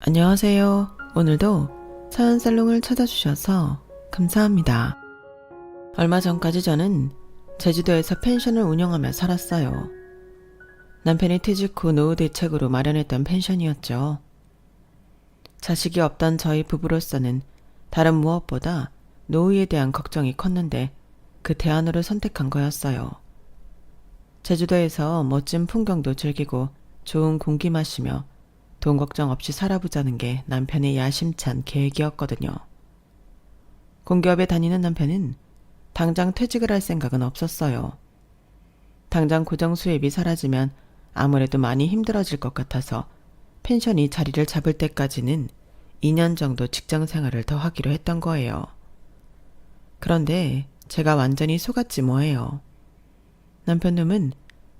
안녕하세요. 오늘도 사연살롱을 찾아주셔서 감사합니다. 얼마 전까지 저는 제주도에서 펜션을 운영하며 살았어요. 남편이 퇴직 후 노후 대책으로 마련했던 펜션이었죠. 자식이 없던 저희 부부로서는 다른 무엇보다 노후에 대한 걱정이 컸는데 그 대안으로 선택한 거였어요. 제주도에서 멋진 풍경도 즐기고 좋은 공기 마시며 돈 걱정 없이 살아보자는 게 남편의 야심찬 계획이었거든요. 공기업에 다니는 남편은 당장 퇴직을 할 생각은 없었어요. 당장 고정 수입이 사라지면 아무래도 많이 힘들어질 것 같아서 펜션이 자리를 잡을 때까지는 2년 정도 직장 생활을 더 하기로 했던 거예요. 그런데 제가 완전히 속았지 뭐예요. 남편 놈은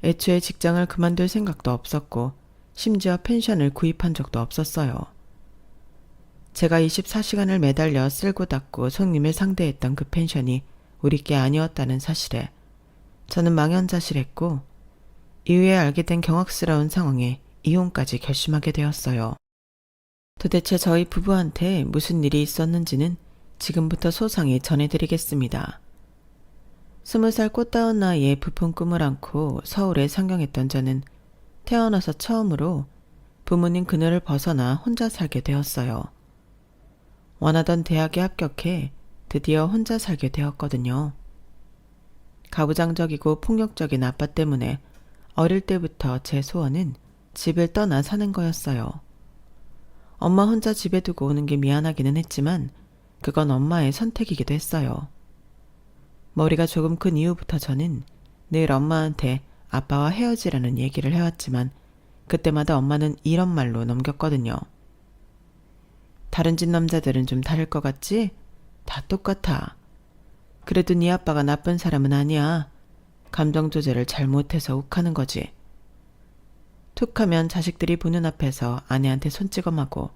애초에 직장을 그만둘 생각도 없었고 심지어 펜션을 구입한 적도 없었어요. 제가 24시간을 매달려 쓸고 닦고 손님을 상대했던 그 펜션이 우리 게 아니었다는 사실에 저는 망연자실했고 이후에 알게 된 경악스러운 상황에 이혼까지 결심하게 되었어요. 도대체 저희 부부한테 무슨 일이 있었는지는 지금부터 소상히 전해드리겠습니다. 20살 꽃다운 나이에 부푼 꿈을 안고 서울에 상경했던 저는 태어나서 처음으로 부모님 그늘을 벗어나 혼자 살게 되었어요. 원하던 대학에 합격해 드디어 혼자 살게 되었거든요. 가부장적이고 폭력적인 아빠 때문에 어릴 때부터 제 소원은 집을 떠나 사는 거였어요. 엄마 혼자 집에 두고 오는 게 미안하기는 했지만 그건 엄마의 선택이기도 했어요. 머리가 조금 큰 이후부터 저는 늘 엄마한테 아빠와 헤어지라는 얘기를 해왔지만 그때마다 엄마는 이런 말로 넘겼거든요. 다른 집 남자들은 좀 다를 것 같지? 다 똑같아. 그래도 네 아빠가 나쁜 사람은 아니야. 감정 조절을 잘못해서 욱하는 거지. 툭하면 자식들이 보는 앞에서 아내한테 손찌검하고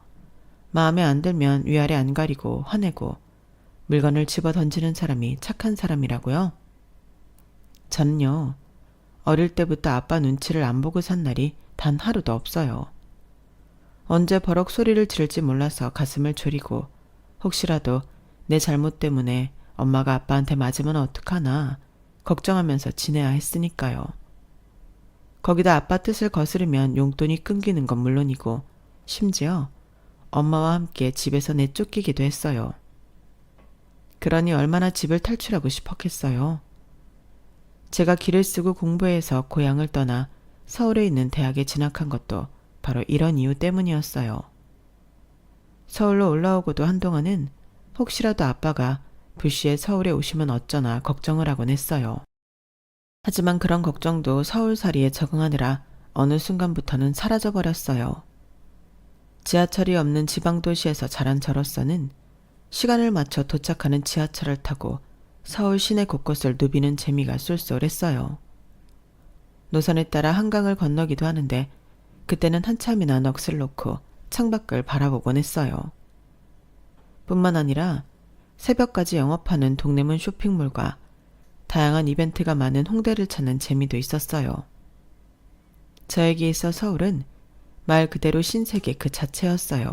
마음에 안 들면 위아래 안 가리고 화내고 물건을 집어 던지는 사람이 착한 사람이라고요? 저는요. 어릴 때부터 아빠 눈치를 안 보고 산 날이 단 하루도 없어요. 언제 버럭 소리를 지를지 몰라서 가슴을 졸이고 혹시라도 내 잘못 때문에 엄마가 아빠한테 맞으면 어떡하나 걱정하면서 지내야 했으니까요. 거기다 아빠 뜻을 거스르면 용돈이 끊기는 건 물론이고 심지어 엄마와 함께 집에서 내쫓기기도 했어요. 그러니 얼마나 집을 탈출하고 싶었겠어요. 제가 길을 쓰고 공부해서 고향을 떠나 서울에 있는 대학에 진학한 것도 바로 이런 이유 때문이었어요. 서울로 올라오고도 한동안은 혹시라도 아빠가 불시에 서울에 오시면 어쩌나 걱정을 하곤 했어요. 하지만 그런 걱정도 서울살이에 적응하느라 어느 순간부터는 사라져버렸어요. 지하철이 없는 지방도시에서 자란 저로서는 시간을 맞춰 도착하는 지하철을 타고 서울 시내 곳곳을 누비는 재미가 쏠쏠했어요. 노선에 따라 한강을 건너기도 하는데 그때는 한참이나 넋을 놓고 창밖을 바라보곤 했어요. 뿐만 아니라 새벽까지 영업하는 동대문 쇼핑몰과 다양한 이벤트가 많은 홍대를 찾는 재미도 있었어요. 저에게 있어 서울은 말 그대로 신세계 그 자체였어요.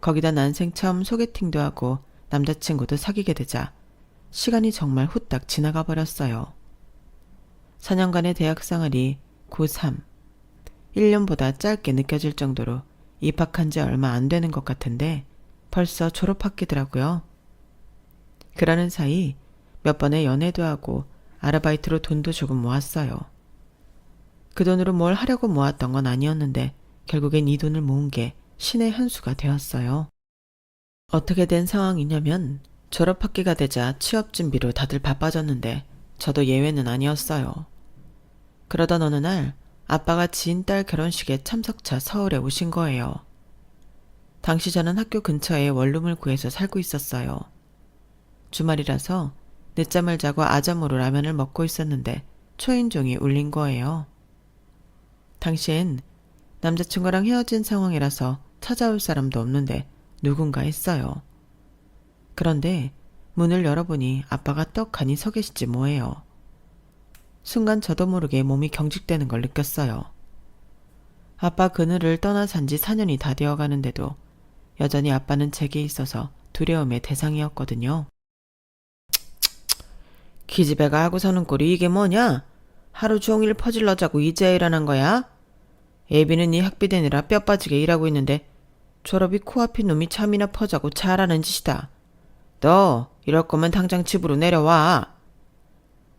거기다 난생 처음 소개팅도 하고 남자친구도 사귀게 되자 시간이 정말 후딱 지나가 버렸어요. 4년간의 대학 생활이 고3, 1년보다 짧게 느껴질 정도로 입학한 지 얼마 안 되는 것 같은데 벌써 졸업학기더라고요. 그러는 사이 몇 번의 연애도 하고 아르바이트로 돈도 조금 모았어요. 그 돈으로 뭘 하려고 모았던 건 아니었는데 결국엔 이 돈을 모은 게 신의 한 수가 되었어요. 어떻게 된 상황이냐면 졸업학기가 되자 취업 준비로 다들 바빠졌는데 저도 예외는 아니었어요. 그러던 어느 날 아빠가 지인 딸 결혼식에 참석차 서울에 오신 거예요. 당시 저는 학교 근처에 원룸을 구해서 살고 있었어요. 주말이라서 늦잠을 자고 아점으로 라면을 먹고 있었는데 초인종이 울린 거예요. 당시엔 남자친구랑 헤어진 상황이라서 찾아올 사람도 없는데 누군가 했어요. 그런데 문을 열어보니 아빠가 떡하니 서 계시지 뭐예요. 순간 저도 모르게 몸이 경직되는 걸 느꼈어요. 아빠 그늘을 떠나 산지 4년이 다 되어 가는데도 여전히 아빠는 제게 있어서 두려움의 대상이었거든요. 기집애가 하고 사는 꼴이 이게 뭐냐? 하루 종일 퍼질러 자고 이제야 일어난 거야? 예비는 이 학비 대느라 뼈 빠지게 일하고 있는데 졸업이 코앞인 놈이 잠이나 퍼자고 잘하는 짓이다. 너 이럴 거면 당장 집으로 내려와.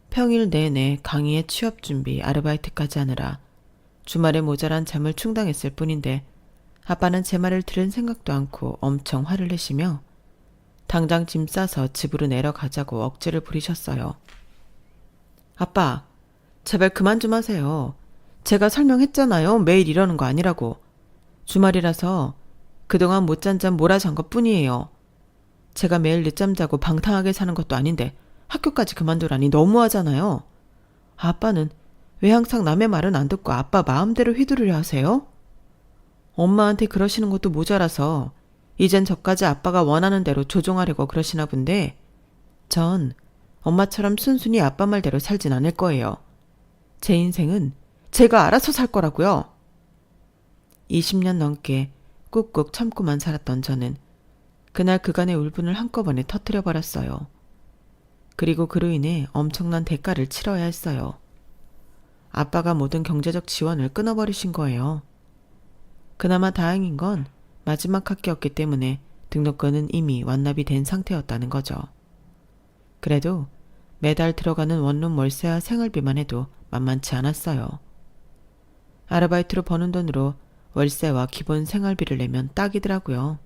평일 내내 강의에 취업 준비, 아르바이트까지 하느라 주말에 모자란 잠을 충당했을 뿐인데 아빠는 제 말을 들은 생각도 않고 엄청 화를 내시며 당장 짐 싸서 집으로 내려가자고 억지를 부리셨어요. 아빠, 제발 그만 좀 하세요. 제가 설명했잖아요. 매일 이러는 거 아니라고. 주말이라서 그동안 못 잔 잠 몰아잔 것 뿐이에요. 제가 매일 늦잠 자고 방탕하게 사는 것도 아닌데 학교까지 그만두라니 너무하잖아요. 아빠는 왜 항상 남의 말은 안 듣고 아빠 마음대로 휘두르려 하세요? 엄마한테 그러시는 것도 모자라서 이젠 저까지 아빠가 원하는 대로 조종하려고 그러시나 본데 전 엄마처럼 순순히 아빠 말대로 살진 않을 거예요. 제 인생은 제가 알아서 살 거라고요. 20년 넘게 꾹꾹 참고만 살았던 저는 그날 그간의 울분을 한꺼번에 터뜨려 버렸어요. 그리고 그로 인해 엄청난 대가를 치러야 했어요. 아빠가 모든 경제적 지원을 끊어버리신 거예요. 그나마 다행인 건 마지막 학기였기 때문에 등록금은 이미 완납이 된 상태였다는 거죠. 그래도 매달 들어가는 원룸 월세와 생활비만 해도 만만치 않았어요. 아르바이트로 버는 돈으로 월세와 기본 생활비를 내면 딱이더라고요.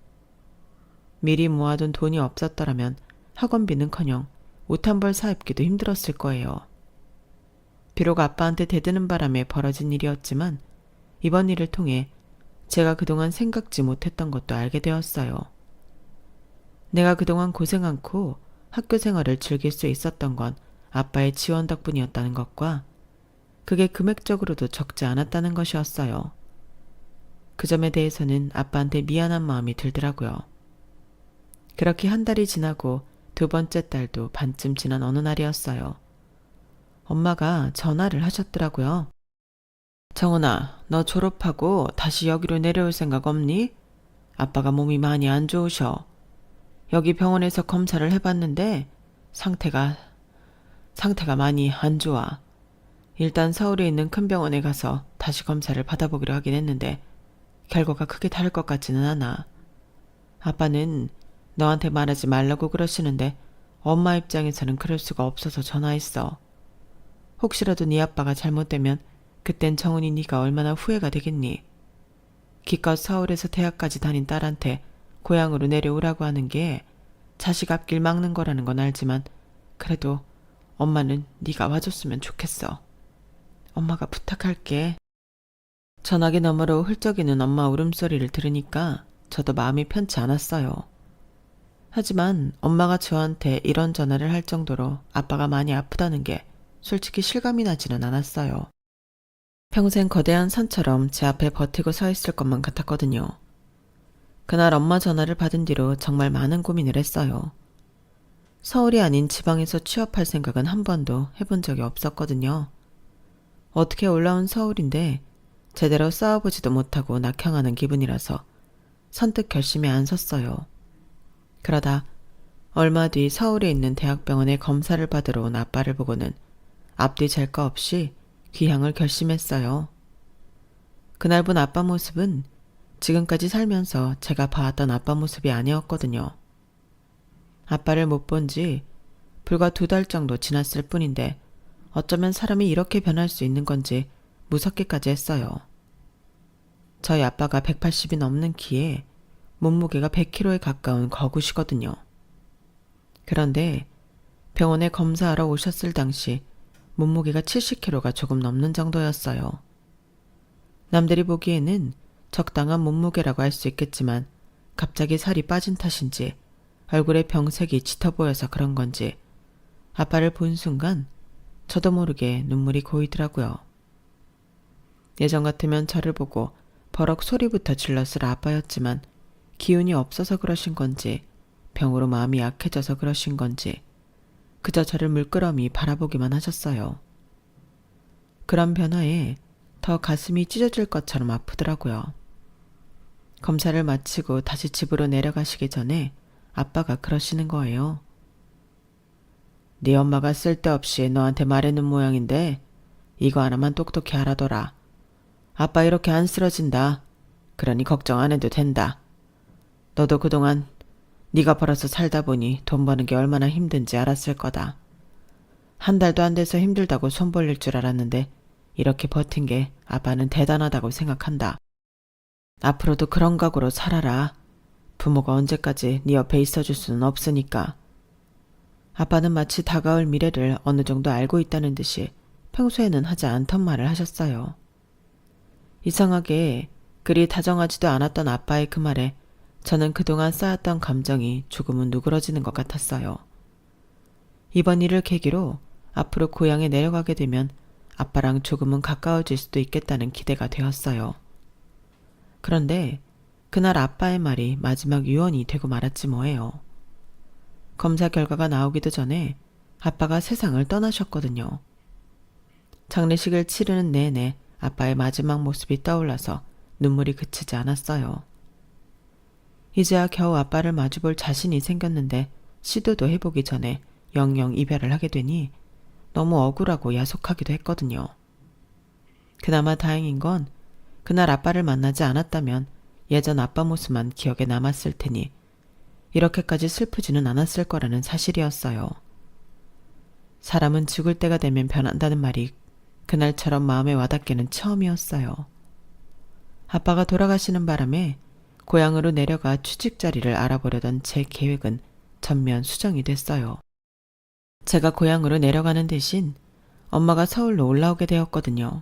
미리 모아둔 돈이 없었더라면 학원비는커녕 옷 한 벌 사입기도 힘들었을 거예요. 비록 아빠한테 대드는 바람에 벌어진 일이었지만 이번 일을 통해 제가 그동안 생각지 못했던 것도 알게 되었어요. 내가 그동안 고생 않고 학교 생활을 즐길 수 있었던 건 아빠의 지원 덕분이었다는 것과 그게 금액적으로도 적지 않았다는 것이었어요. 그 점에 대해서는 아빠한테 미안한 마음이 들더라고요. 그렇게 한 달이 지나고 두 번째 달도 반쯤 지난 어느 날이었어요. 엄마가 전화를 하셨더라고요. 정훈아, 너 졸업하고 다시 여기로 내려올 생각 없니? 아빠가 몸이 많이 안 좋으셔. 여기 병원에서 검사를 해봤는데 상태가 많이 안 좋아. 일단 서울에 있는 큰 병원에 가서 다시 검사를 받아보기로 하긴 했는데 결과가 크게 다를 것 같지는 않아. 아빠는 너한테 말하지 말라고 그러시는데 엄마 입장에서는 그럴 수가 없어서 전화했어. 혹시라도 네 아빠가 잘못되면 그땐 정훈이 네가 얼마나 후회가 되겠니? 기껏 서울에서 대학까지 다닌 딸한테 고향으로 내려오라고 하는 게 자식 앞길 막는 거라는 건 알지만 그래도 엄마는 네가 와줬으면 좋겠어. 엄마가 부탁할게. 전화기 너머로 훌쩍이는 엄마 울음소리를 들으니까 저도 마음이 편치 않았어요. 하지만 엄마가 저한테 이런 전화를 할 정도로 아빠가 많이 아프다는 게 솔직히 실감이 나지는 않았어요. 평생 거대한 산처럼 제 앞에 버티고 서 있을 것만 같았거든요. 그날 엄마 전화를 받은 뒤로 정말 많은 고민을 했어요. 서울이 아닌 지방에서 취업할 생각은 한 번도 해본 적이 없었거든요. 어떻게 올라온 서울인데 제대로 싸워보지도 못하고 낙향하는 기분이라서 선뜻 결심이 안 섰어요. 그러다 얼마 뒤 서울에 있는 대학병원에 검사를 받으러 온 아빠를 보고는 앞뒤 잴 거 없이 귀향을 결심했어요. 그날 본 아빠 모습은 지금까지 살면서 제가 봐왔던 아빠 모습이 아니었거든요. 아빠를 못 본 지 불과 2달 정도 지났을 뿐인데 어쩌면 사람이 이렇게 변할 수 있는 건지 무섭기까지 했어요. 저희 아빠가 180이 넘는 키에 몸무게가 100kg에 가까운 거구시거든요. 그런데 병원에 검사하러 오셨을 당시 몸무게가 70kg가 조금 넘는 정도였어요. 남들이 보기에는 적당한 몸무게라고 할 수 있겠지만 갑자기 살이 빠진 탓인지 얼굴에 병색이 짙어 보여서 그런 건지 아빠를 본 순간 저도 모르게 눈물이 고이더라고요. 예전 같으면 저를 보고 버럭 소리부터 질렀을 아빠였지만 기운이 없어서 그러신 건지 병으로 마음이 약해져서 그러신 건지 그저 저를 물끄러미 바라보기만 하셨어요. 그런 변화에 더 가슴이 찢어질 것처럼 아프더라고요. 검사를 마치고 다시 집으로 내려가시기 전에 아빠가 그러시는 거예요. 네 엄마가 쓸데없이 너한테 말해놓은 모양인데 이거 하나만 똑똑히 알아둬라. 아빠 이렇게 안 쓰러진다. 그러니 걱정 안 해도 된다. 너도 그동안 네가 벌어서 살다 보니 돈 버는 게 얼마나 힘든지 알았을 거다. 한 달도 안 돼서 힘들다고 손 벌릴 줄 알았는데 이렇게 버틴 게 아빠는 대단하다고 생각한다. 앞으로도 그런 각오로 살아라. 부모가 언제까지 네 옆에 있어줄 수는 없으니까. 아빠는 마치 다가올 미래를 어느 정도 알고 있다는 듯이 평소에는 하지 않던 말을 하셨어요. 이상하게 그리 다정하지도 않았던 아빠의 그 말에 저는 그동안 쌓았던 감정이 조금은 누그러지는 것 같았어요. 이번 일을 계기로 앞으로 고향에 내려가게 되면 아빠랑 조금은 가까워질 수도 있겠다는 기대가 되었어요. 그런데 그날 아빠의 말이 마지막 유언이 되고 말았지 뭐예요. 검사 결과가 나오기도 전에 아빠가 세상을 떠나셨거든요. 장례식을 치르는 내내 아빠의 마지막 모습이 떠올라서 눈물이 그치지 않았어요. 이제야 겨우 아빠를 마주볼 자신이 생겼는데 시도도 해보기 전에 영영 이별을 하게 되니 너무 억울하고 야속하기도 했거든요. 그나마 다행인 건 그날 아빠를 만나지 않았다면 예전 아빠 모습만 기억에 남았을 테니 이렇게까지 슬프지는 않았을 거라는 사실이었어요. 사람은 죽을 때가 되면 변한다는 말이 그날처럼 마음에 와닿기는 처음이었어요. 아빠가 돌아가시는 바람에 고향으로 내려가 취직 자리를 알아보려던 제 계획은 전면 수정이 됐어요. 제가 고향으로 내려가는 대신 엄마가 서울로 올라오게 되었거든요.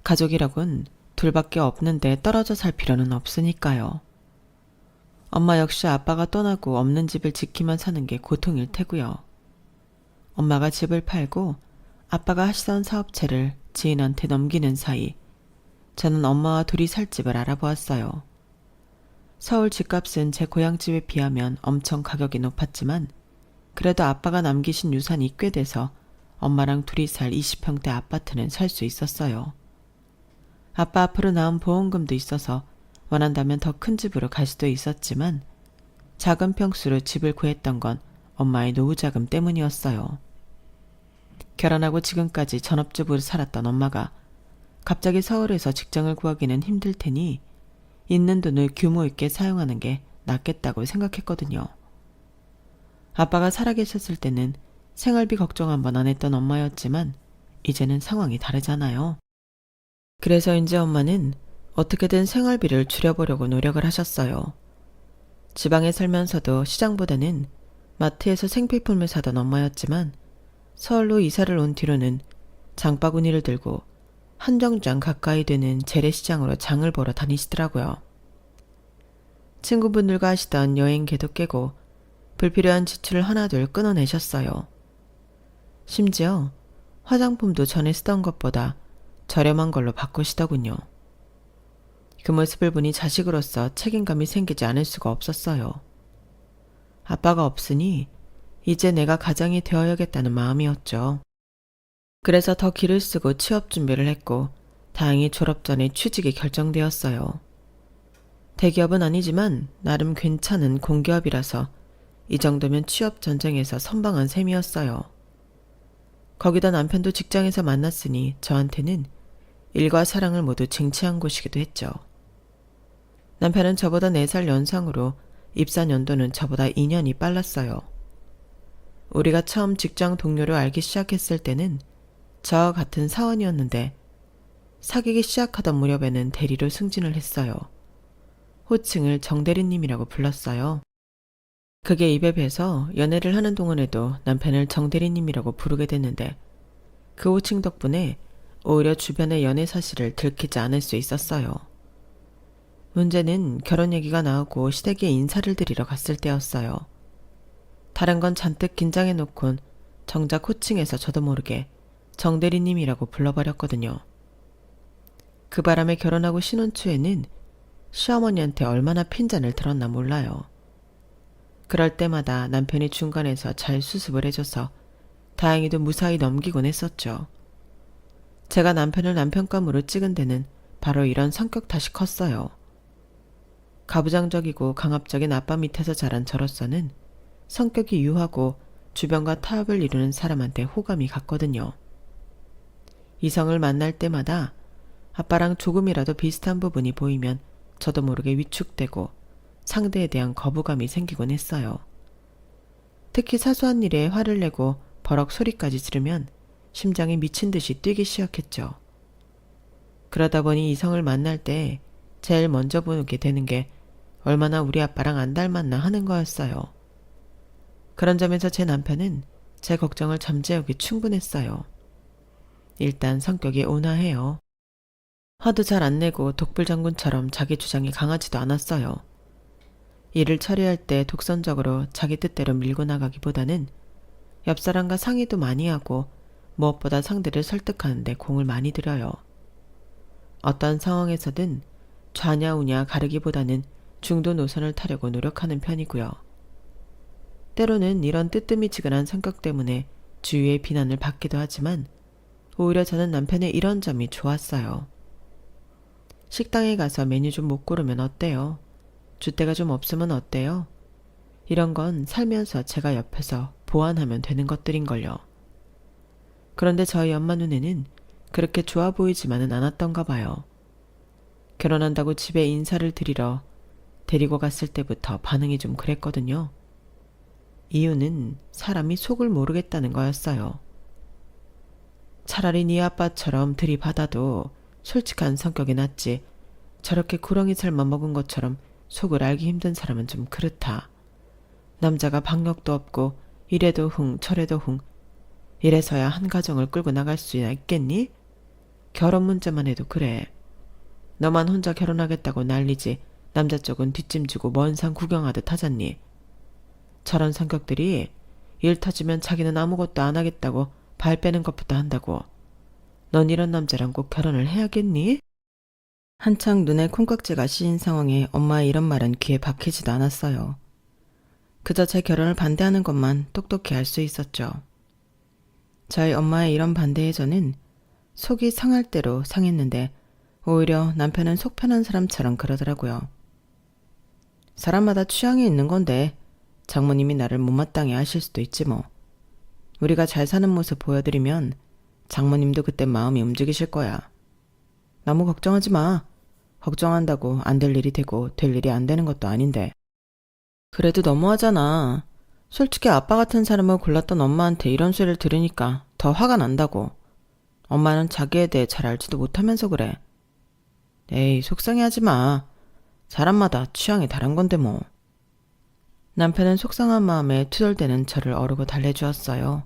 가족이라곤 둘밖에 없는데 떨어져 살 필요는 없으니까요. 엄마 역시 아빠가 떠나고 없는 집을 지키며 사는 게 고통일 테고요. 엄마가 집을 팔고 아빠가 하시던 사업체를 지인한테 넘기는 사이 저는 엄마와 둘이 살 집을 알아보았어요. 서울 집값은 제 고향집에 비하면 엄청 가격이 높았지만 그래도 아빠가 남기신 유산이 꽤 돼서 엄마랑 둘이 살 20평대 아파트는 살 수 있었어요. 아빠 앞으로 나온 보험금도 있어서 원한다면 더 큰 집으로 갈 수도 있었지만 작은 평수로 집을 구했던 건 엄마의 노후자금 때문이었어요. 결혼하고 지금까지 전업주부로 살았던 엄마가 갑자기 서울에서 직장을 구하기는 힘들 테니 있는 돈을 규모 있게 사용하는 게 낫겠다고 생각했거든요. 아빠가 살아계셨을 때는 생활비 걱정 한 번 안 했던 엄마였지만 이제는 상황이 다르잖아요. 그래서인지 엄마는 어떻게든 생활비를 줄여보려고 노력을 하셨어요. 지방에 살면서도 시장보다는 마트에서 생필품을 사던 엄마였지만 서울로 이사를 온 뒤로는 장바구니를 들고 한정장 가까이 되는 재래시장으로 장을 보러 다니시더라고요. 친구분들과 하시던 여행계도 깨고 불필요한 지출을 하나둘 끊어내셨어요. 심지어 화장품도 전에 쓰던 것보다 저렴한 걸로 바꾸시더군요. 그 모습을 보니 자식으로서 책임감이 생기지 않을 수가 없었어요. 아빠가 없으니 이제 내가 가장이 되어야겠다는 마음이었죠. 그래서 더 기를 쓰고 취업 준비를 했고 다행히 졸업 전에 취직이 결정되었어요. 대기업은 아니지만 나름 괜찮은 공기업이라서 이 정도면 취업 전쟁에서 선방한 셈이었어요. 거기다 남편도 직장에서 만났으니 저한테는 일과 사랑을 모두 쟁취한 곳이기도 했죠. 남편은 저보다 4살 연상으로 입사 연도는 저보다 2년이 빨랐어요. 우리가 처음 직장 동료로 알기 시작했을 때는 저와 같은 사원이었는데 사귀기 시작하던 무렵에는 대리로 승진을 했어요. 호칭을 정대리님이라고 불렀어요. 그게 입에 배서 연애를 하는 동안에도 남편을 정대리님이라고 부르게 됐는데 그 호칭 덕분에 오히려 주변의 연애 사실을 들키지 않을 수 있었어요. 문제는 결혼 얘기가 나오고 시댁에 인사를 드리러 갔을 때였어요. 다른 건 잔뜩 긴장해놓곤 정작 호칭에서 저도 모르게 정대리님이라고 불러버렸거든요. 그 바람에 결혼하고 신혼 초에는 시어머니한테 얼마나 핀잔을 들었나 몰라요. 그럴 때마다 남편이 중간에서 잘 수습을 해줘서 다행히도 무사히 넘기곤 했었죠. 제가 남편을 남편감으로 찍은 데는 바로 이런 성격 탓이 컸어요. 가부장적이고 강압적인 아빠 밑에서 자란 저로서는 성격이 유하고 주변과 타협을 이루는 사람한테 호감이 갔거든요. 이성을 만날 때마다 아빠랑 조금이라도 비슷한 부분이 보이면 저도 모르게 위축되고 상대에 대한 거부감이 생기곤 했어요. 특히 사소한 일에 화를 내고 버럭 소리까지 지르면 심장이 미친 듯이 뛰기 시작했죠. 그러다 보니 이성을 만날 때 제일 먼저 보게 되는 게 얼마나 우리 아빠랑 안 닮았나 하는 거였어요. 그런 점에서 제 남편은 제 걱정을 잠재우기 충분했어요. 일단 성격이 온화해요. 화도 잘 안 내고 독불장군처럼 자기 주장이 강하지도 않았어요. 일을 처리할 때 독선적으로 자기 뜻대로 밀고 나가기보다는 옆 사람과 상의도 많이 하고 무엇보다 상대를 설득하는 데 공을 많이 들여요. 어떤 상황에서든 좌냐우냐 가르기보다는 중도 노선을 타려고 노력하는 편이고요. 때로는 이런 뜨뜨미지근한 성격 때문에 주위의 비난을 받기도 하지만 오히려 저는 남편의 이런 점이 좋았어요. 식당에 가서 메뉴 좀 못 고르면 어때요? 줏대가 좀 없으면 어때요? 이런 건 살면서 제가 옆에서 보완하면 되는 것들인걸요. 그런데 저희 엄마 눈에는 그렇게 좋아 보이지만은 않았던가 봐요. 결혼한다고 집에 인사를 드리러 데리고 갔을 때부터 반응이 좀 그랬거든요. 이유는 사람이 속을 모르겠다는 거였어요. 차라리 네 아빠처럼 들이받아도 솔직한 성격이 낫지 저렇게 구렁이 살만 먹은 것처럼 속을 알기 힘든 사람은 좀 그렇다. 남자가 박력도 없고 이래도 흥 저래도 흥 이래서야 한 가정을 끌고 나갈 수 있겠니? 결혼 문제만 해도 그래. 너만 혼자 결혼하겠다고 난리지 남자 쪽은 뒷짐지고 먼 산 구경하듯 하잖니. 저런 성격들이 일 터지면 자기는 아무것도 안 하겠다고 발 빼는 것부터 한다고. 넌 이런 남자랑 꼭 결혼을 해야겠니? 한창 눈에 콩깍지가 씌인 상황에 엄마의 이런 말은 귀에 박히지도 않았어요. 그저 제 결혼을 반대하는 것만 똑똑히 알 수 있었죠. 저희 엄마의 이런 반대에 저는 속이 상할 대로 상했는데 오히려 남편은 속 편한 사람처럼 그러더라고요. 사람마다 취향이 있는 건데 장모님이 나를 못마땅해 하실 수도 있지 뭐. 우리가 잘 사는 모습 보여드리면 장모님도 그때 마음이 움직이실 거야. 너무 걱정하지 마. 걱정한다고 안 될 일이 되고 될 일이 안 되는 것도 아닌데. 그래도 너무하잖아. 솔직히 아빠 같은 사람을 골랐던 엄마한테 이런 소리를 들으니까 더 화가 난다고. 엄마는 자기에 대해 잘 알지도 못하면서 그래. 에이, 속상해하지 마. 사람마다 취향이 다른 건데 뭐. 남편은 속상한 마음에 투덜대는 저를 어르고 달래주었어요.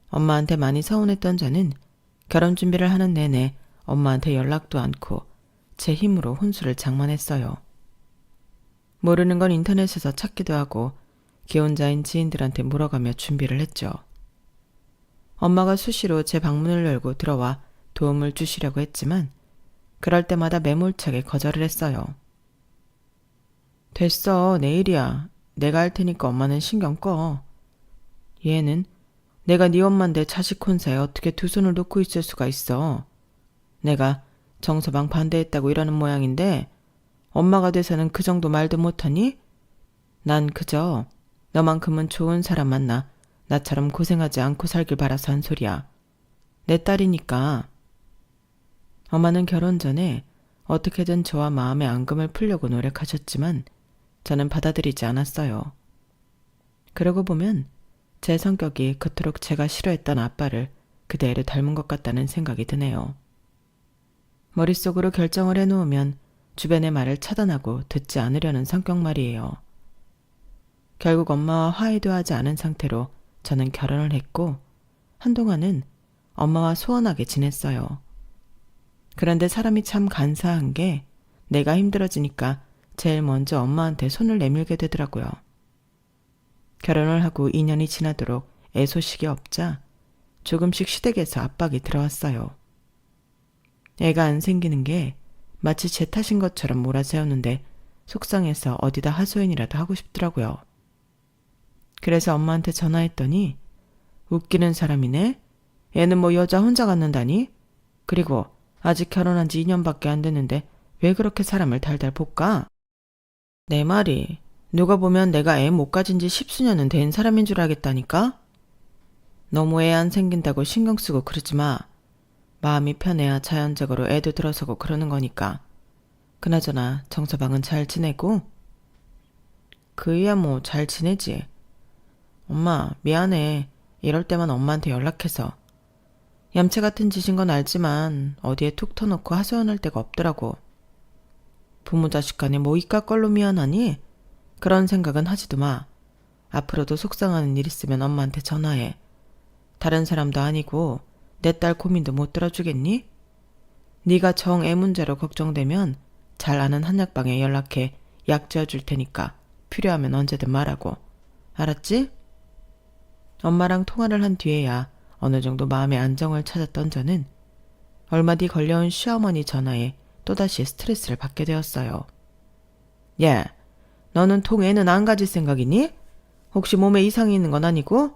엄마한테 많이 서운했던 저는 결혼 준비를 하는 내내 엄마한테 연락도 않고 제 힘으로 혼수를 장만했어요. 모르는 건 인터넷에서 찾기도 하고 기혼자인 지인들한테 물어가며 준비를 했죠. 엄마가 수시로 제 방문을 열고 들어와 도움을 주시려고 했지만 그럴 때마다 매몰차게 거절을 했어요. 됐어, 내일이야. 내가 할 테니까 엄마는 신경 꺼. 얘는 내가 네 엄마인데 자식 혼사에 어떻게 두 손을 놓고 있을 수가 있어. 내가 정서방 반대했다고 이러는 모양인데 엄마가 돼서는 그 정도 말도 못하니? 난 그저 너만큼은 좋은 사람 만나 나처럼 고생하지 않고 살길 바라서 한 소리야. 내 딸이니까. 엄마는 결혼 전에 어떻게든 저와 마음의 앙금을 풀려고 노력하셨지만 저는 받아들이지 않았어요. 그러고 보면 제 성격이 그토록 제가 싫어했던 아빠를 그대로 닮은 것 같다는 생각이 드네요. 머릿속으로 결정을 해놓으면 주변의 말을 차단하고 듣지 않으려는 성격 말이에요. 결국 엄마와 화해도 하지 않은 상태로 저는 결혼을 했고 한동안은 엄마와 소원하게 지냈어요. 그런데 사람이 참 간사한 게 내가 힘들어지니까 제일 먼저 엄마한테 손을 내밀게 되더라고요. 결혼을 하고 2년이 지나도록 애소식이 없자 조금씩 시댁에서 압박이 들어왔어요. 애가 안 생기는 게 마치 제 탓인 것처럼 몰아세웠는데 속상해서 어디다 하소연이라도 하고 싶더라고요. 그래서 엄마한테 전화했더니 웃기는 사람이네. 애는 뭐 여자 혼자 갖는다니? 그리고 아직 결혼한 지 2년밖에 안 됐는데 왜 그렇게 사람을 달달 볶아? 내 말이 누가 보면 내가 애 못 가진 지 10수년은 된 사람인 줄 알겠다니까? 너무 애 안 생긴다고 신경 쓰고 그러지 마. 마음이 편해야 자연적으로 애도 들어서고 그러는 거니까. 그나저나 정서방은 잘 지내고? 그이야 뭐 잘 지내지. 엄마 미안해. 이럴 때만 엄마한테 연락해서. 얌체 같은 짓인 건 알지만 어디에 툭 터놓고 하소연할 데가 없더라고. 부모 자식 간에 뭐 이깟 걸로 미안하니? 그런 생각은 하지도 마. 앞으로도 속상하는 일 있으면 엄마한테 전화해. 다른 사람도 아니고 내 딸 고민도 못 들어주겠니? 네가 정 애 문제로 걱정되면 잘 아는 한약방에 연락해 약 지어줄 테니까 필요하면 언제든 말하고. 알았지? 엄마랑 통화를 한 뒤에야 어느 정도 마음의 안정을 찾았던 저는 얼마 뒤 걸려온 시어머니 전화에 또다시 스트레스를 받게 되었어요. 야, 너는 통애는 안 가질 생각이니? 혹시 몸에 이상이 있는 건 아니고?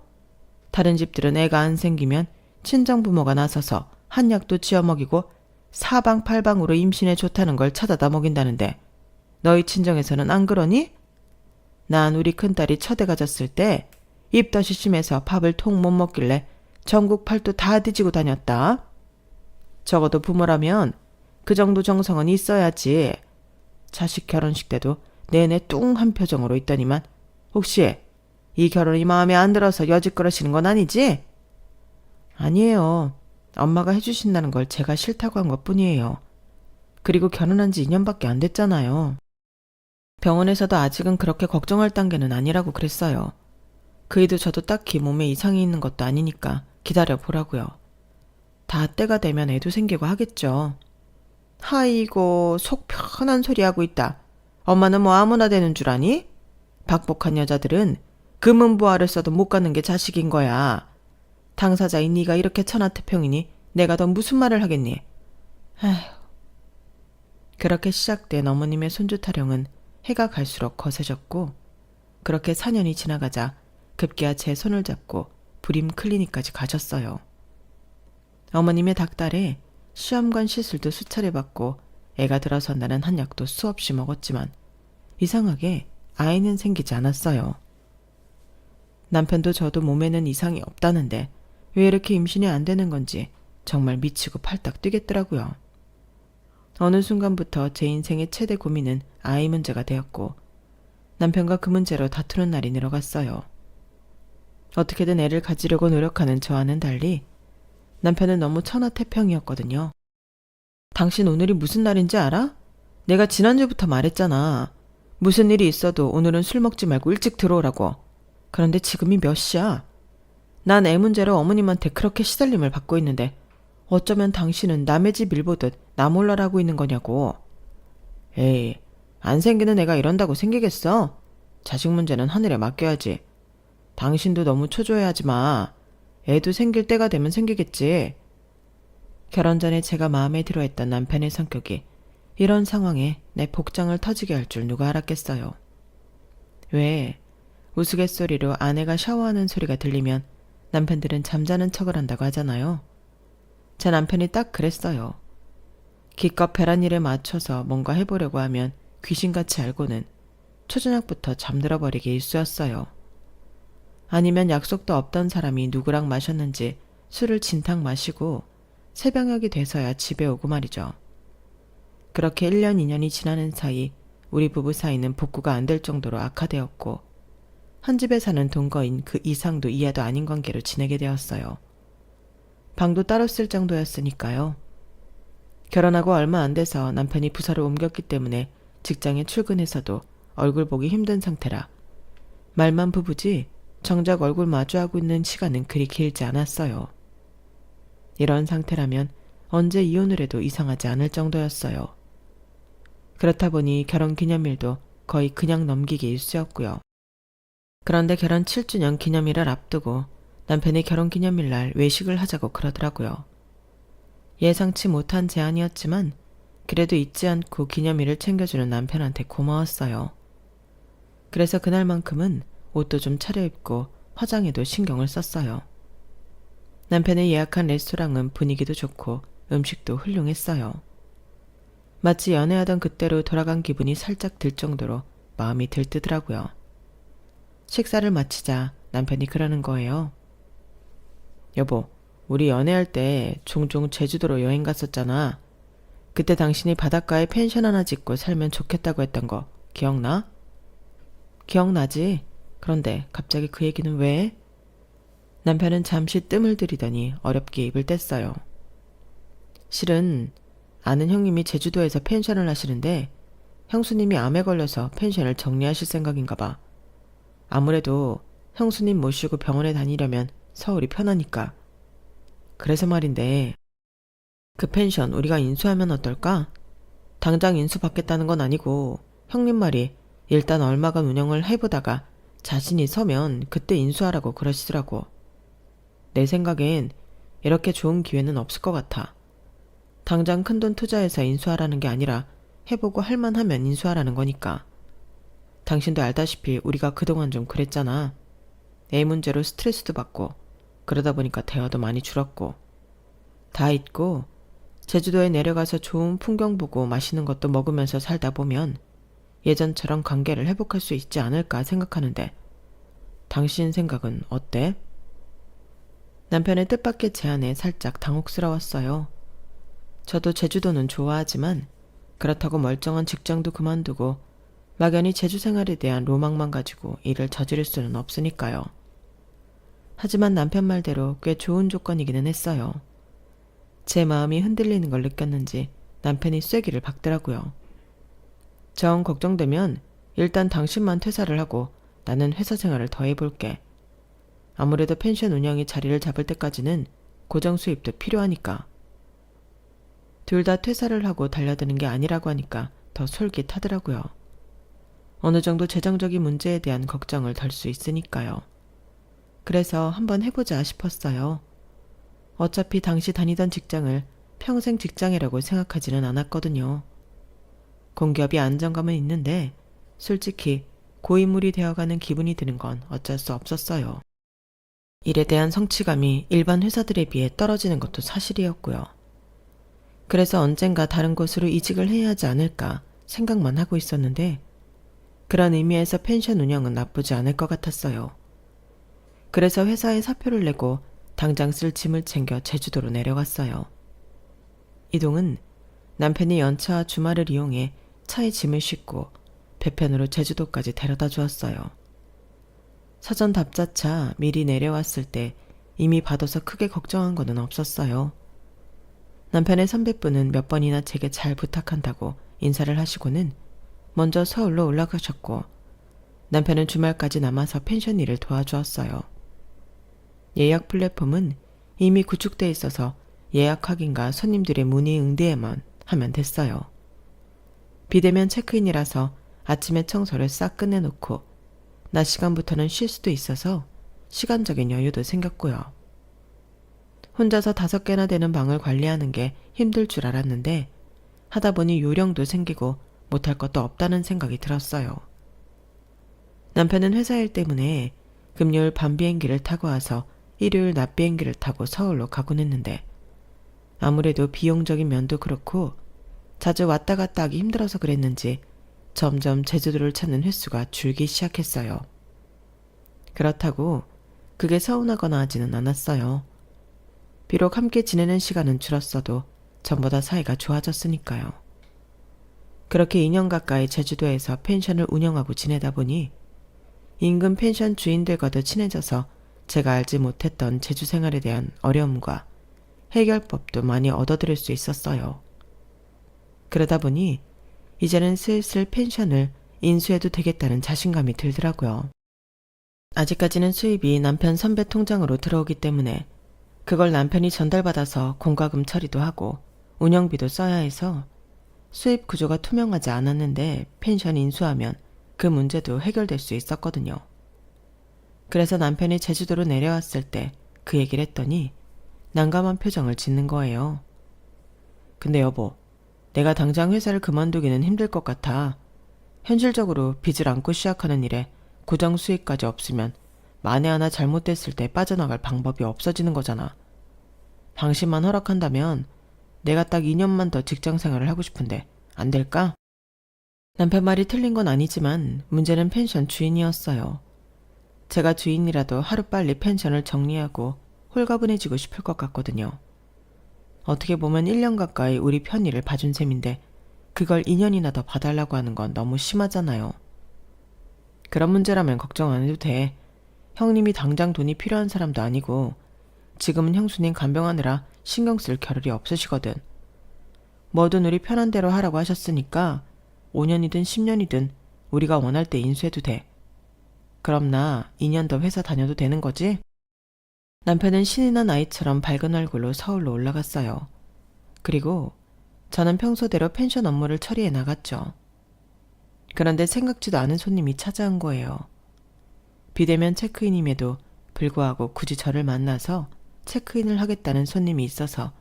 다른 집들은 애가 안 생기면 친정부모가 나서서 한약도 지어 먹이고 사방팔방으로 임신에 좋다는 걸 찾아다 먹인다는데 너희 친정에서는 안 그러니? 난 우리 큰딸이 처대 가졌을 때 입덧이 심해서 밥을 통 못 먹길래 전국 팔도 다 뒤지고 다녔다. 적어도 부모라면 그 정도 정성은 있어야지. 자식 결혼식 때도 내내 뚱한 표정으로 있더니만 혹시 이 결혼이 마음에 안 들어서 여짓 그러시는 건 아니지? 아니에요. 엄마가 해주신다는 걸 제가 싫다고 한 것뿐이에요. 그리고 결혼한 지 2년밖에 안 됐잖아요. 병원에서도 아직은 그렇게 걱정할 단계는 아니라고 그랬어요. 그이도 저도 딱히 몸에 이상이 있는 것도 아니니까 기다려보라고요. 다 때가 되면 애도 생기고 하겠죠. 하이고 속 편한 소리 하고 있다. 엄마는 뭐 아무나 되는 줄 아니? 박복한 여자들은 금은보화를 써도 못 갖는 게 자식인 거야. 당사자인 네가 이렇게 천하태평이니 내가 더 무슨 말을 하겠니? 아휴. 그렇게 시작된 어머님의 손주 타령은 해가 갈수록 거세졌고 그렇게 4년이 지나가자 급기야 제 손을 잡고 불임 클리닉까지 가셨어요. 어머님의 닭달에 시험관 시술도 수차례 받고 애가 들어선다는 한약도 수없이 먹었지만 이상하게 아이는 생기지 않았어요. 남편도 저도 몸에는 이상이 없다는데 왜 이렇게 임신이 안 되는 건지 정말 미치고 팔딱 뛰겠더라고요. 어느 순간부터 제 인생의 최대 고민은 아이 문제가 되었고 남편과 그 문제로 다투는 날이 늘어갔어요. 어떻게든 애를 가지려고 노력하는 저와는 달리 남편은 너무 천하태평이었거든요. 당신 오늘이 무슨 날인지 알아? 내가 지난주부터 말했잖아. 무슨 일이 있어도 오늘은 술 먹지 말고 일찍 들어오라고. 그런데 지금이 몇 시야? 난 애 문제로 어머님한테 그렇게 시달림을 받고 있는데 어쩌면 당신은 남의 집 일 보듯 나 몰라라고 있는 거냐고. 에이, 안 생기는 애가 이런다고 생기겠어? 자식 문제는 하늘에 맡겨야지. 당신도 너무 초조해하지 마. 애도 생길 때가 되면 생기겠지. 결혼 전에 제가 마음에 들어했던 남편의 성격이 이런 상황에 내 복장을 터지게 할 줄 누가 알았겠어요. 왜 우스갯소리로 아내가 샤워하는 소리가 들리면 남편들은 잠자는 척을 한다고 하잖아요. 제 남편이 딱 그랬어요. 기껏 배란 일에 맞춰서 뭔가 해보려고 하면 귀신같이 알고는 초저녁부터 잠들어 버리기 일쑤였어요. 아니면 약속도 없던 사람이 누구랑 마셨는지 술을 진탕 마시고 새벽녘이 돼서야 집에 오고 말이죠. 그렇게 1년 2년이 지나는 사이 우리 부부 사이는 복구가 안 될 정도로 악화되었고 한 집에 사는 동거인 그 이상도 이하도 아닌 관계로 지내게 되었어요. 방도 따로 쓸 정도였으니까요. 결혼하고 얼마 안 돼서 남편이 부서로 옮겼기 때문에 직장에 출근해서도 얼굴 보기 힘든 상태라 말만 부부지 정작 얼굴 마주하고 있는 시간은 그리 길지 않았어요. 이런 상태라면 언제 이혼을 해도 이상하지 않을 정도였어요. 그렇다 보니 결혼기념일도 거의 그냥 넘기기 일쑤였고요. 그런데 결혼 7주년 기념일을 앞두고 남편이 결혼기념일 날 외식을 하자고 그러더라고요. 예상치 못한 제안이었지만 그래도 잊지 않고 기념일을 챙겨주는 남편한테 고마웠어요. 그래서 그날만큼은 옷도 좀 차려입고 화장에도 신경을 썼어요. 남편이 예약한 레스토랑은 분위기도 좋고 음식도 훌륭했어요. 마치 연애하던 그때로 돌아간 기분이 살짝 들 정도로 마음이 들뜨더라고요. 식사를 마치자 남편이 그러는 거예요. 여보, 우리 연애할 때 종종 제주도로 여행 갔었잖아. 그때 당신이 바닷가에 펜션 하나 짓고 살면 좋겠다고 했던 거 기억나? 기억나지? 그런데 갑자기 그 얘기는 왜? 남편은 잠시 뜸을 들이더니 어렵게 입을 뗐어요. 실은 아는 형님이 제주도에서 펜션을 하시는데 형수님이 암에 걸려서 펜션을 정리하실 생각인가 봐. 아무래도 형수님 모시고 병원에 다니려면 서울이 편하니까. 그래서 말인데 그 펜션 우리가 인수하면 어떨까? 당장 인수받겠다는 건 아니고 형님 말이 일단 얼마간 운영을 해보다가 자신이 서면 그때 인수하라고 그러시더라고. 내 생각엔 이렇게 좋은 기회는 없을 것 같아. 당장 큰돈 투자해서 인수하라는 게 아니라 해보고 할만하면 인수하라는 거니까. 당신도 알다시피 우리가 그동안 좀 그랬잖아. 애 문제로 스트레스도 받고 그러다 보니까 대화도 많이 줄었고 다 잊고 제주도에 내려가서 좋은 풍경 보고 맛있는 것도 먹으면서 살다 보면 예전처럼 관계를 회복할 수 있지 않을까 생각하는데 당신 생각은 어때? 남편의 뜻밖의 제안에 살짝 당혹스러웠어요. 저도 제주도는 좋아하지만 그렇다고 멀쩡한 직장도 그만두고 막연히 제주 생활에 대한 로망만 가지고 일을 저지를 수는 없으니까요. 하지만 남편 말대로 꽤 좋은 조건이기는 했어요. 제 마음이 흔들리는 걸 느꼈는지 남편이 쐐기를 박더라고요. 정 걱정되면 일단 당신만 퇴사를 하고 나는 회사 생활을 더 해볼게. 아무래도 펜션 운영이 자리를 잡을 때까지는 고정 수입도 필요하니까. 둘 다 퇴사를 하고 달려드는 게 아니라고 하니까 더 솔깃하더라고요. 어느 정도 재정적인 문제에 대한 걱정을 덜 수 있으니까요. 그래서 한번 해보자 싶었어요. 어차피 당시 다니던 직장을 평생 직장이라고 생각하지는 않았거든요. 공기업이 안정감은 있는데 솔직히 고인물이 되어가는 기분이 드는 건 어쩔 수 없었어요. 일에 대한 성취감이 일반 회사들에 비해 떨어지는 것도 사실이었고요. 그래서 언젠가 다른 곳으로 이직을 해야 하지 않을까 생각만 하고 있었는데 그런 의미에서 펜션 운영은 나쁘지 않을 것 같았어요. 그래서 회사에 사표를 내고 당장 쓸 짐을 챙겨 제주도로 내려갔어요. 이동은 남편이 연차와 주말을 이용해 차에 짐을 싣고 배편으로 제주도까지 데려다 주었어요. 사전 답자차 미리 내려왔을 때 이미 받아서 크게 걱정한 거는 없었어요. 남편의 선배분은 몇 번이나 제게 잘 부탁한다고 인사를 하시고는 먼저 서울로 올라가셨고 남편은 주말까지 남아서 펜션 일을 도와주었어요. 예약 플랫폼은 이미 구축돼 있어서 예약 확인과 손님들의 문의 응대에만 하면 됐어요. 비대면 체크인이라서 아침에 청소를 싹 끝내놓고 낮 시간부터는 쉴 수도 있어서 시간적인 여유도 생겼고요. 혼자서 5개나 되는 방을 관리하는 게 힘들 줄 알았는데 하다 보니 요령도 생기고 못할 것도 없다는 생각이 들었어요. 남편은 회사 일 때문에 금요일 밤 비행기를 타고 와서 일요일 낮 비행기를 타고 서울로 가곤 했는데 아무래도 비용적인 면도 그렇고 자주 왔다 갔다 하기 힘들어서 그랬는지 점점 제주도를 찾는 횟수가 줄기 시작했어요. 그렇다고 그게 서운하거나 하지는 않았어요. 비록 함께 지내는 시간은 줄었어도 전보다 사이가 좋아졌으니까요. 그렇게 2년 가까이 제주도에서 펜션을 운영하고 지내다 보니 인근 펜션 주인들과도 친해져서 제가 알지 못했던 제주 생활에 대한 어려움과 해결법도 많이 얻어들일 수 있었어요. 그러다 보니 이제는 슬슬 펜션을 인수해도 되겠다는 자신감이 들더라고요. 아직까지는 수입이 남편 선배 통장으로 들어오기 때문에 그걸 남편이 전달받아서 공과금 처리도 하고 운영비도 써야 해서 수입 구조가 투명하지 않았는데 펜션 인수하면 그 문제도 해결될 수 있었거든요. 그래서 남편이 제주도로 내려왔을 때 그 얘기를 했더니 난감한 표정을 짓는 거예요. 근데 여보, 내가 당장 회사를 그만두기는 힘들 것 같아. 현실적으로 빚을 안고 시작하는 일에 고정 수익까지 없으면 만에 하나 잘못됐을 때 빠져나갈 방법이 없어지는 거잖아. 당신만 허락한다면 내가 딱 2년만 더 직장 생활을 하고 싶은데 안 될까? 남편 말이 틀린 건 아니지만 문제는 펜션 주인이었어요. 제가 주인이라도 하루빨리 펜션을 정리하고 홀가분해지고 싶을 것 같거든요. 어떻게 보면 1년 가까이 우리 편의를 봐준 셈인데 그걸 2년이나 더 봐달라고 하는 건 너무 심하잖아요. 그런 문제라면 걱정 안 해도 돼. 형님이 당장 돈이 필요한 사람도 아니고 지금은 형수님 간병하느라 신경 쓸 겨를이 없으시거든. 뭐든 우리 편한 대로 하라고 하셨으니까 5년이든 10년이든 우리가 원할 때 인수해도 돼. 그럼 나 2년 더 회사 다녀도 되는 거지? 남편은 신이 난 아이처럼 밝은 얼굴로 서울로 올라갔어요. 그리고 저는 평소대로 펜션 업무를 처리해 나갔죠. 그런데 생각지도 않은 손님이 찾아온 거예요. 비대면 체크인임에도 불구하고 굳이 저를 만나서 체크인을 하겠다는 손님이 있어서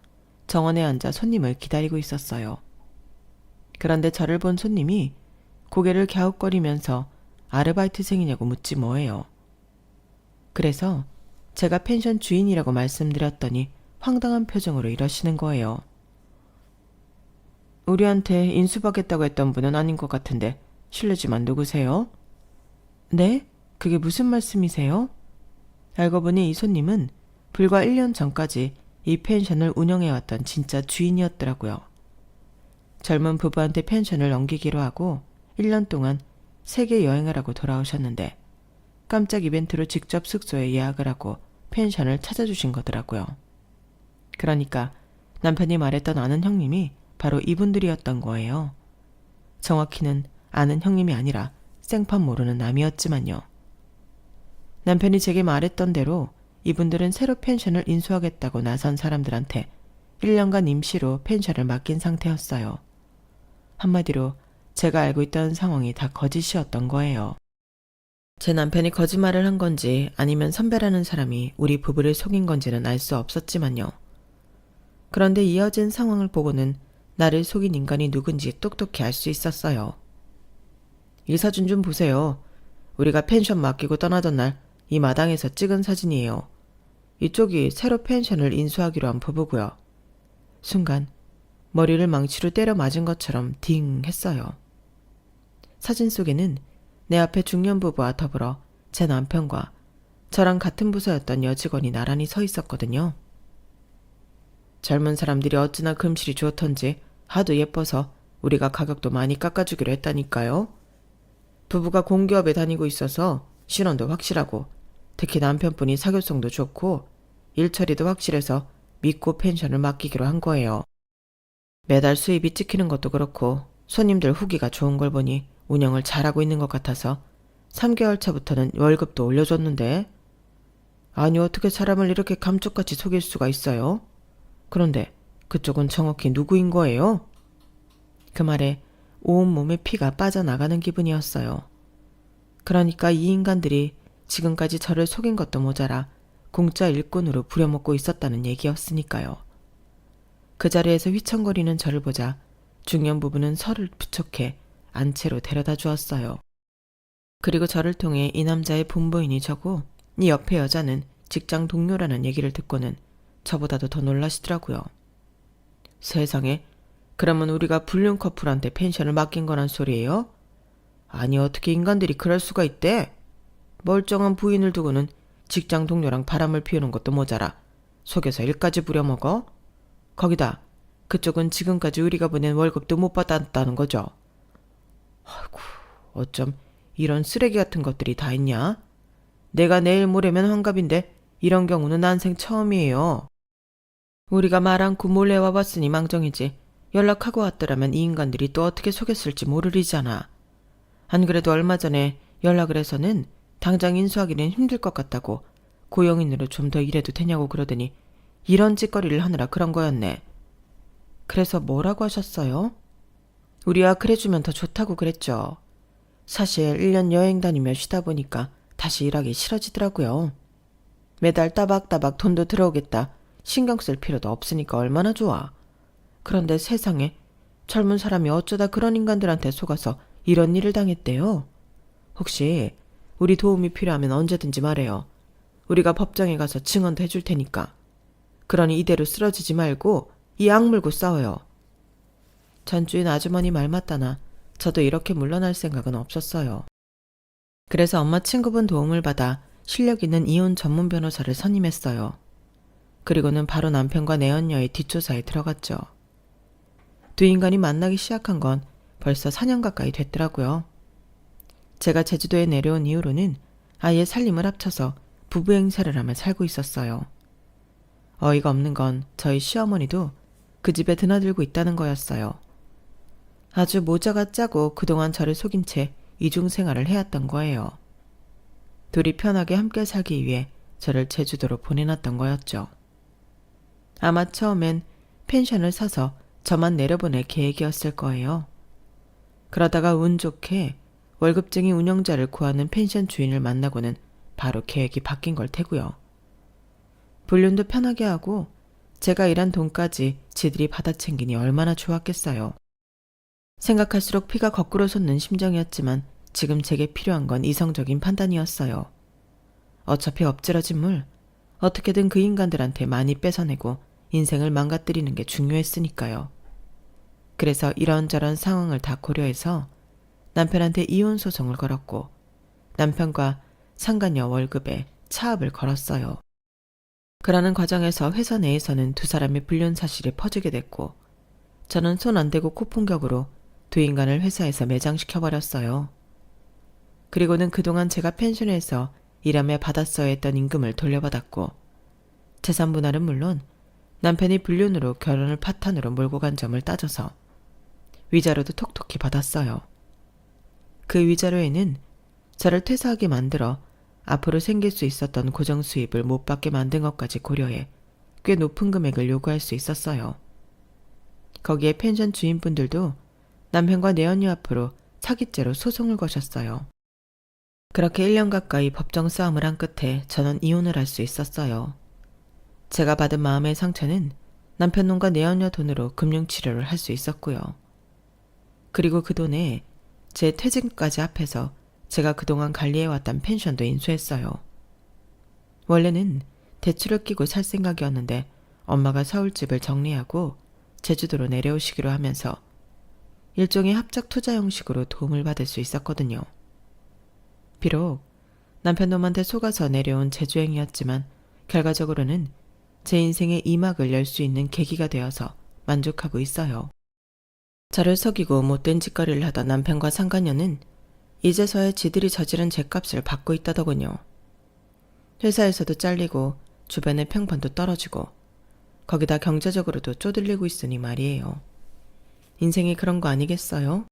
정원에 앉아 손님을 기다리고 있었어요. 그런데 저를 본 손님이 고개를 갸웃거리면서 아르바이트생이냐고 묻지 뭐예요. 그래서 제가 펜션 주인이라고 말씀드렸더니 황당한 표정으로 이러시는 거예요. 우리한테 인수받겠다고 했던 분은 아닌 것 같은데 실례지만 누구세요? 네? 그게 무슨 말씀이세요? 알고 보니 이 손님은 불과 1년 전까지 이 펜션을 운영해왔던 진짜 주인이었더라고요. 젊은 부부한테 펜션을 넘기기로 하고 1년 동안 세계 여행을 하고 돌아오셨는데 깜짝 이벤트로 직접 숙소에 예약을 하고 펜션을 찾아주신 거더라고요. 그러니까 남편이 말했던 아는 형님이 바로 이분들이었던 거예요. 정확히는 아는 형님이 아니라 생판 모르는 남이었지만요. 남편이 제게 말했던 대로 이분들은 새로 펜션을 인수하겠다고 나선 사람들한테 1년간 임시로 펜션을 맡긴 상태였어요. 한마디로 제가 알고 있던 상황이 다 거짓이었던 거예요. 제 남편이 거짓말을 한 건지 아니면 선배라는 사람이 우리 부부를 속인 건지는 알 수 없었지만요. 그런데 이어진 상황을 보고는 나를 속인 인간이 누군지 똑똑히 알 수 있었어요. 이 사진 좀 보세요. 우리가 펜션 맡기고 떠나던 날 이 마당에서 찍은 사진이에요. 이쪽이 새로 펜션을 인수하기로 한 부부고요. 순간 머리를 망치로 때려 맞은 것처럼 딩 했어요. 사진 속에는 내 앞에 중년 부부와 더불어 제 남편과 저랑 같은 부서였던 여직원이 나란히 서 있었거든요. 젊은 사람들이 어찌나 금실이 좋던지 하도 예뻐서 우리가 가격도 많이 깎아주기로 했다니까요. 부부가 공기업에 다니고 있어서 신원도 확실하고 특히 남편분이 사교성도 좋고 일처리도 확실해서 믿고 펜션을 맡기기로 한 거예요. 매달 수입이 찍히는 것도 그렇고 손님들 후기가 좋은 걸 보니 운영을 잘하고 있는 것 같아서 3개월 차부터는 월급도 올려줬는데 아니 어떻게 사람을 이렇게 감쪽같이 속일 수가 있어요? 그런데 그쪽은 정확히 누구인 거예요? 그 말에 온몸에 피가 빠져나가는 기분이었어요. 그러니까 이 인간들이 지금까지 저를 속인 것도 모자라 공짜 일꾼으로 부려먹고 있었다는 얘기였으니까요. 그 자리에서 휘청거리는 저를 보자 중년 부부는 설을 부촉해 안채로 데려다 주었어요. 그리고 저를 통해 이 남자의 본보인이 저고 이 옆에 여자는 직장 동료라는 얘기를 듣고는 저보다도 더 놀라시더라고요. 세상에, 그러면 우리가 불륜 커플한테 펜션을 맡긴 거란 소리예요? 아니 어떻게 인간들이 그럴 수가 있대? 멀쩡한 부인을 두고는 직장 동료랑 바람을 피우는 것도 모자라 속여서 일까지 부려먹어? 거기다 그쪽은 지금까지 우리가 보낸 월급도 못 받았다는 거죠. 아이고, 어쩜 이런 쓰레기 같은 것들이 다 있냐? 내가 내일 모레면 환갑인데 이런 경우는 난생 처음이에요. 우리가 말 않고 몰래 와봤으니 망정이지 연락하고 왔더라면 이 인간들이 또 어떻게 속였을지 모르리잖아. 안 그래도 얼마 전에 연락을 해서는 당장 인수하기는 힘들 것 같다고 고용인으로 좀 더 일해도 되냐고 그러더니 이런 짓거리를 하느라 그런 거였네. 그래서 뭐라고 하셨어요? 우리와 그래주면 더 좋다고 그랬죠. 사실 1년 여행 다니며 쉬다 보니까 다시 일하기 싫어지더라고요. 매달 따박따박 돈도 들어오겠다. 신경 쓸 필요도 없으니까 얼마나 좋아. 그런데 세상에 젊은 사람이 어쩌다 그런 인간들한테 속아서 이런 일을 당했대요. 혹시 우리 도움이 필요하면 언제든지 말해요. 우리가 법정에 가서 증언도 해줄 테니까. 그러니 이대로 쓰러지지 말고 이 악물고 싸워요. 전주인 아주머니 말 맞다나 저도 이렇게 물러날 생각은 없었어요. 그래서 엄마 친구분 도움을 받아 실력 있는 이혼 전문 변호사를 선임했어요. 그리고는 바로 남편과 내연녀의 뒷조사에 들어갔죠. 두 인간이 만나기 시작한 건 벌써 4년 가까이 됐더라고요. 제가 제주도에 내려온 이후로는 아예 살림을 합쳐서 부부 행세를 하며 살고 있었어요. 어이가 없는 건 저희 시어머니도 그 집에 드나들고 있다는 거였어요. 아주 모자가 짜고 그동안 저를 속인 채 이중생활을 해왔던 거예요. 둘이 편하게 함께 살기 위해 저를 제주도로 보내놨던 거였죠. 아마 처음엔 펜션을 사서 저만 내려보낼 계획이었을 거예요. 그러다가 운 좋게 월급쟁이 운영자를 구하는 펜션 주인을 만나고는 바로 계획이 바뀐 걸 테고요. 불륜도 편하게 하고 제가 일한 돈까지 지들이 받아챙기니 얼마나 좋았겠어요. 생각할수록 피가 거꾸로 솟는 심정이었지만 지금 제게 필요한 건 이성적인 판단이었어요. 어차피 엎질러진 물, 어떻게든 그 인간들한테 많이 뺏어내고 인생을 망가뜨리는 게 중요했으니까요. 그래서 이런저런 상황을 다 고려해서 남편한테 이혼 소송을 걸었고 남편과 상간녀 월급에 차압을 걸었어요. 그러는 과정에서 회사 내에서는 두 사람의 불륜 사실이 퍼지게 됐고 저는 손 안 대고 코풍격으로 두 인간을 회사에서 매장시켜버렸어요. 그리고는 그동안 제가 펜션에서 일하며 받았어야 했던 임금을 돌려받았고 재산 분할은 물론 남편이 불륜으로 결혼을 파탄으로 몰고 간 점을 따져서 위자료도 톡톡히 받았어요. 그 위자료에는 저를 퇴사하게 만들어 앞으로 생길 수 있었던 고정 수입을 못 받게 만든 것까지 고려해 꽤 높은 금액을 요구할 수 있었어요. 거기에 펜션 주인분들도 남편과 내연녀 앞으로 사기죄로 소송을 거셨어요. 그렇게 1년 가까이 법정 싸움을 한 끝에 저는 이혼을 할 수 있었어요. 제가 받은 마음의 상처는 남편 돈과 내연녀 돈으로 금융치료를 할 수 있었고요. 그리고 그 돈에 제 퇴직까지 합해서 제가 그동안 관리해왔던 펜션도 인수했어요. 원래는 대출을 끼고 살 생각이었는데 엄마가 서울집을 정리하고 제주도로 내려오시기로 하면서 일종의 합작 투자 형식으로 도움을 받을 수 있었거든요. 비록 남편 놈한테 속아서 내려온 제주행이었지만 결과적으로는 제 인생의 이막을 열 수 있는 계기가 되어서 만족하고 있어요. 저를 속이고 못된 짓거리를 하던 남편과 상간녀는 이제서야 지들이 저지른 죄값을 받고 있다더군요. 회사에서도 잘리고 주변의 평판도 떨어지고 거기다 경제적으로도 쪼들리고 있으니 말이에요. 인생이 그런 거 아니겠어요?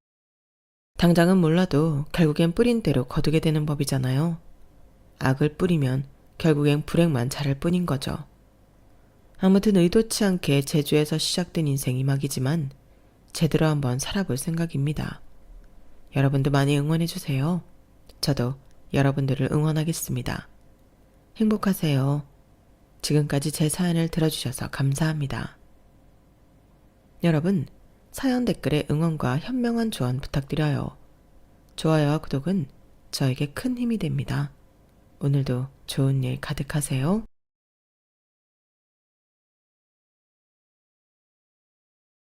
당장은 몰라도 결국엔 뿌린 대로 거두게 되는 법이잖아요. 악을 뿌리면 결국엔 불행만 자랄 뿐인 거죠. 아무튼 의도치 않게 제주에서 시작된 인생 이막이지만 제대로 한번 살아볼 생각입니다. 여러분도 많이 응원해주세요. 저도 여러분들을 응원하겠습니다. 행복하세요. 지금까지 제 사연을 들어주셔서 감사합니다. 여러분, 사연 댓글에 응원과 현명한 조언 부탁드려요. 좋아요와 구독은 저에게 큰 힘이 됩니다. 오늘도 좋은 일 가득하세요.